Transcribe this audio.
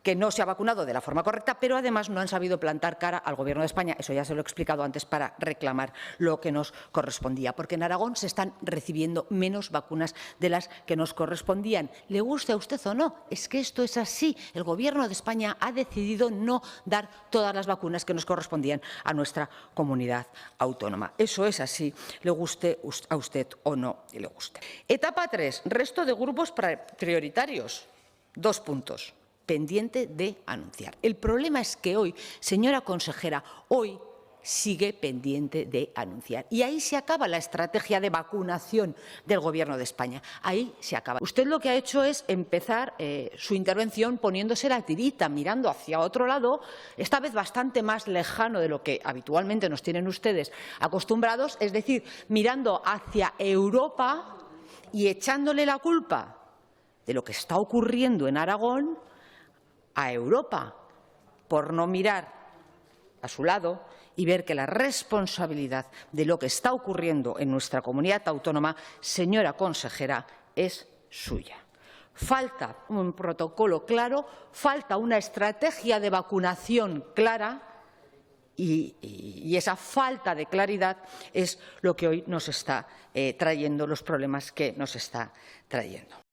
que no se ha vacunado de la forma correcta, pero además no han sabido plantar cara al Gobierno de España, eso ya se lo he explicado antes, para reclamar lo que nos correspondía, porque en Aragón se están recibiendo menos vacunas de las que nos correspondían. Le guste a usted o no, es que esto es así. El Gobierno de España ha decidido no dar todas las vacunas que nos correspondían a nuestra comunidad autónoma. Eso es así, le guste a usted o no le guste. Etapa 3, resto de grupos prioritarios. 2 puntos. Pendiente de anunciar. El problema es que hoy, señora consejera, hoy sigue pendiente de anunciar. Y ahí se acaba la estrategia de vacunación del Gobierno de España. Ahí se acaba. Usted lo que ha hecho es empezar su intervención poniéndose la tirita, mirando hacia otro lado, esta vez bastante más lejano de lo que habitualmente nos tienen ustedes acostumbrados, es decir, mirando hacia Europa y echándole la culpa de lo que está ocurriendo en Aragón a Europa, por no mirar a su lado y ver que la responsabilidad de lo que está ocurriendo en nuestra comunidad autónoma, señora consejera, es suya. Falta un protocolo claro, falta una estrategia de vacunación clara y esa falta de claridad es lo que hoy nos está trayendo, los problemas que nos está trayendo.